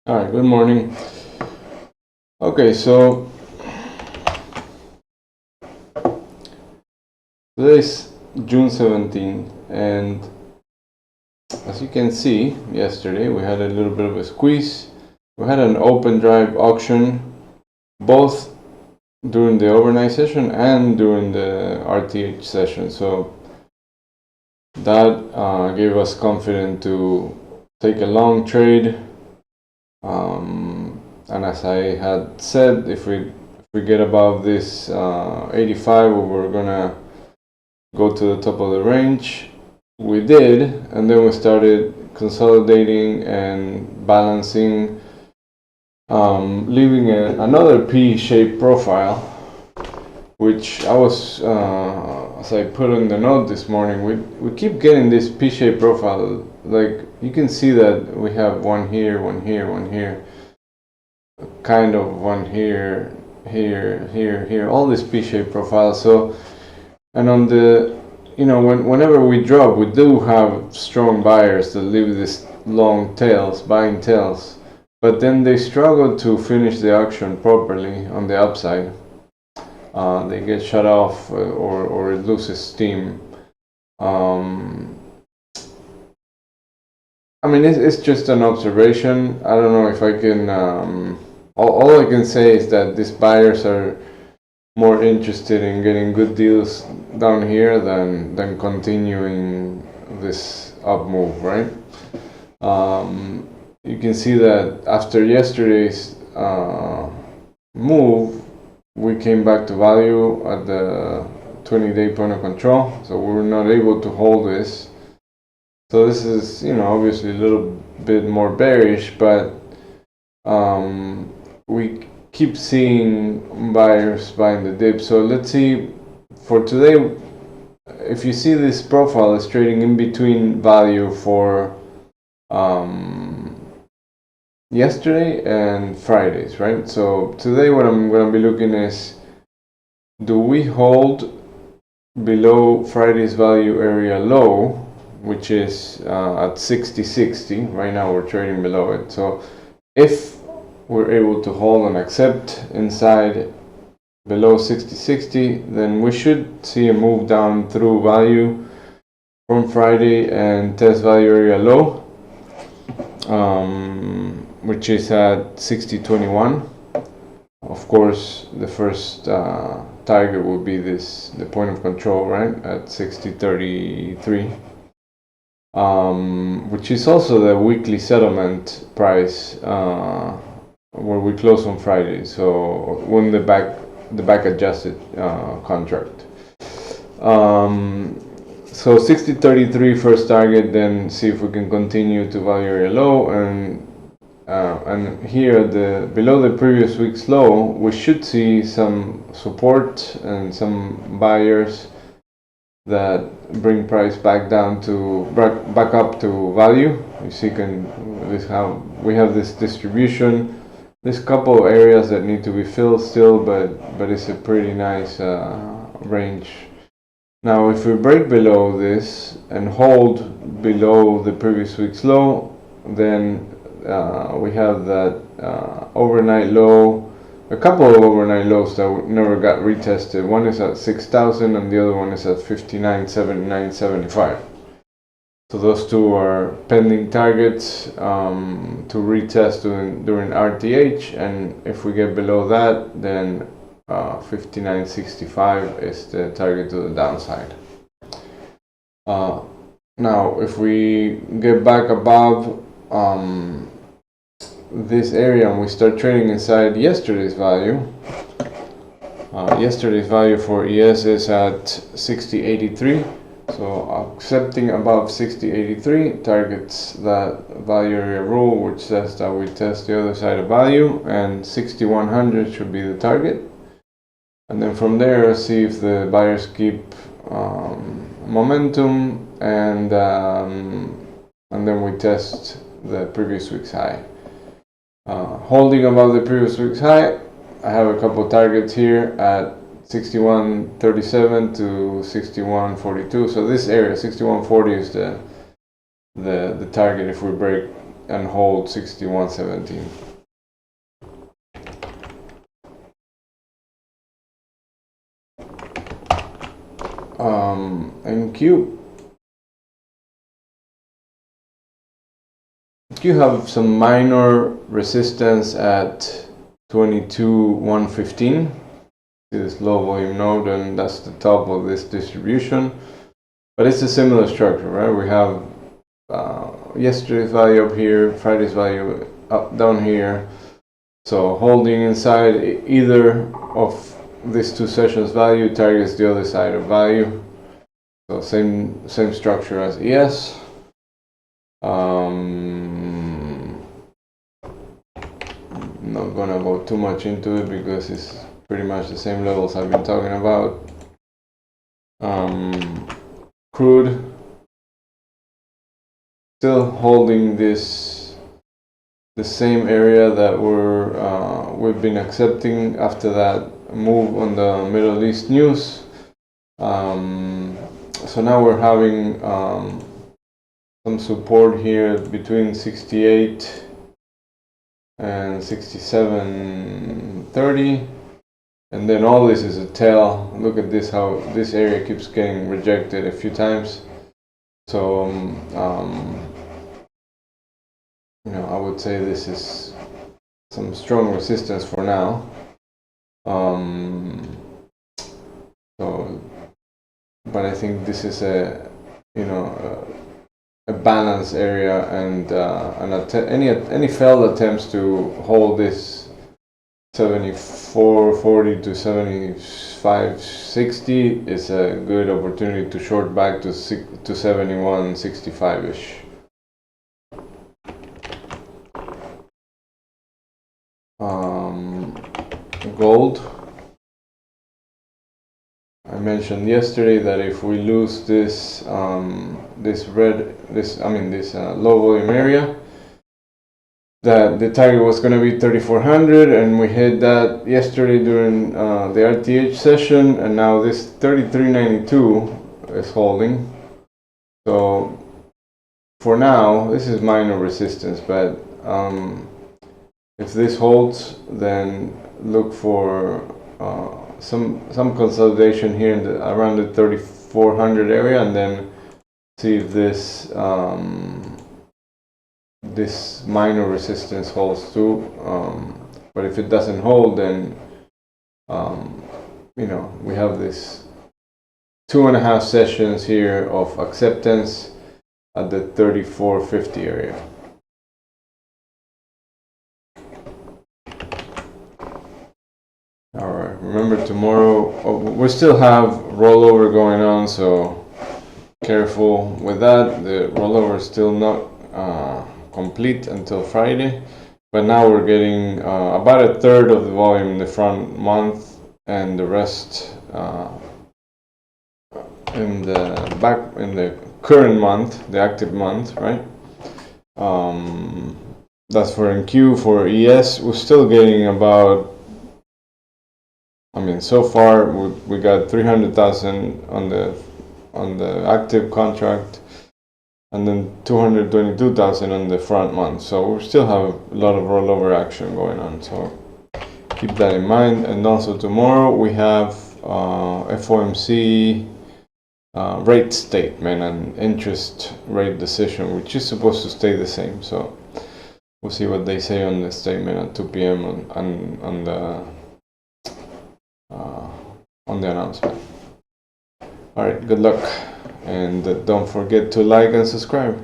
All right, good morning. Okay, so today's June 17th, and as you can see, yesterday we had a little bit of a squeeze. We had an open drive auction both during the overnight session and during the RTH session, so that gave us confidence to take a long trade. And as I had said, if we get above this 85, we're gonna go to the top of the range. We did, and then we started consolidating and balancing, leaving another P-shaped profile, which I was, as I put in the note this morning, we keep getting this P-shaped profile. Like you can see that we have one here, one here, one here, kind of one here, here, all this P-shaped profile. So, and on the, whenever we drop, we do have strong buyers that leave these long tails, buying tails, but then they struggle to finish the auction properly on the upside. They get shut off or it loses steam. I mean, it's just an observation. I don't know if I can. All I can say is that these buyers are more interested in getting good deals down here than continuing this up move, right? You can see that after yesterday's move, we came back to value at the 20-day point of control, so we were not able to hold this. So this is, obviously a little bit more bearish, but we keep seeing buyers buying the dip. So let's see, for today, if you see this profile is trading in between value for yesterday and Fridays, right? So today what I'm going to be looking is, do we hold below Friday's value area low, which is at 60.60. Right now we're trading below it. So if we're able to hold and accept inside below 60.60, then we should see a move down through value from Friday and test value area low, which is at 60.21. Of course, the first target will be the point of control, right, at 60.33. Which is also the weekly settlement price where we close on Friday. So when the back adjusted contract. So 60.33 first target, then see if we can continue to value area low, and here below the previous week's low, we should see some support and some buyers that bring price back down to back up to value. You see, this how we have this distribution. There's a couple of areas that need to be filled still, but it's a pretty nice range. Now, if we break below this and hold below the previous week's low, then we have that overnight low. A couple of overnight lows that never got retested. One is at 6,000 and the other one is at 59.7975. So those two are pending targets to retest during RTH, and if we get below that, then 59.65 is the target to the downside. Now, if we get back above this area and we start trading inside yesterday's value. Yesterday's value for ES is at 60.83, so accepting above 60.83 targets that value area rule, which says that we test the other side of value, and 6100 should be the target. And then from there, see if the buyers keep momentum, and then we test the previous week's high. Holding above the previous week's high, I have a couple targets here at 61.37 to 61.42. So this area, 61.40, is the target if we break and hold 61.17. NQ you have some minor resistance at 22.115. This low volume node, and that's the top of this distribution. But it's a similar structure, right? We have yesterday's value up here, Friday's value up down here. So holding inside either of these two sessions value targets the other side of value. So same structure as ES. Not gonna go too much into it because it's pretty much the same levels I've been talking about. Crude still holding the same area that we've been accepting after that move on the Middle East news. So now we're having some support here between 68 and 67.30, and then all this is a tail. Look at this, how this area keeps getting rejected a few times. So you know, I would say this is some strong resistance for now. So, but I think this is a, you know, a balance area, and any failed attempts to hold this 74.40 to 75.60 is a good opportunity to short back to 71.65-ish. Gold. I mentioned yesterday that if we lose this low volume area, that the target was going to be 3,400, and we hit that yesterday during the RTH session, and now this 33.92 is holding. So for now, this is minor resistance, but if this holds, then look for some consolidation here in around the 3,400 area, and then see if this this minor resistance holds too. But if it doesn't hold, then you know, we have this 2.5 sessions here of acceptance at the 34.50 area. All right, remember tomorrow, we still have rollover going on, so careful with that. The rollover is still not complete until Friday, but now we're getting about a third of the volume in the front month, and the rest in the current month, the active month, right? That's for NQ. For ES, we're still getting about, I mean, so far we got 300,000 on the active contract, and then 222,000 on the front month. So we still have a lot of rollover action going on. So keep that in mind. And also tomorrow we have FOMC rate statement and interest rate decision, which is supposed to stay the same. So we'll see what they say on the statement at 2 p.m. on the announcement. All right, good luck, and don't forget to like and subscribe.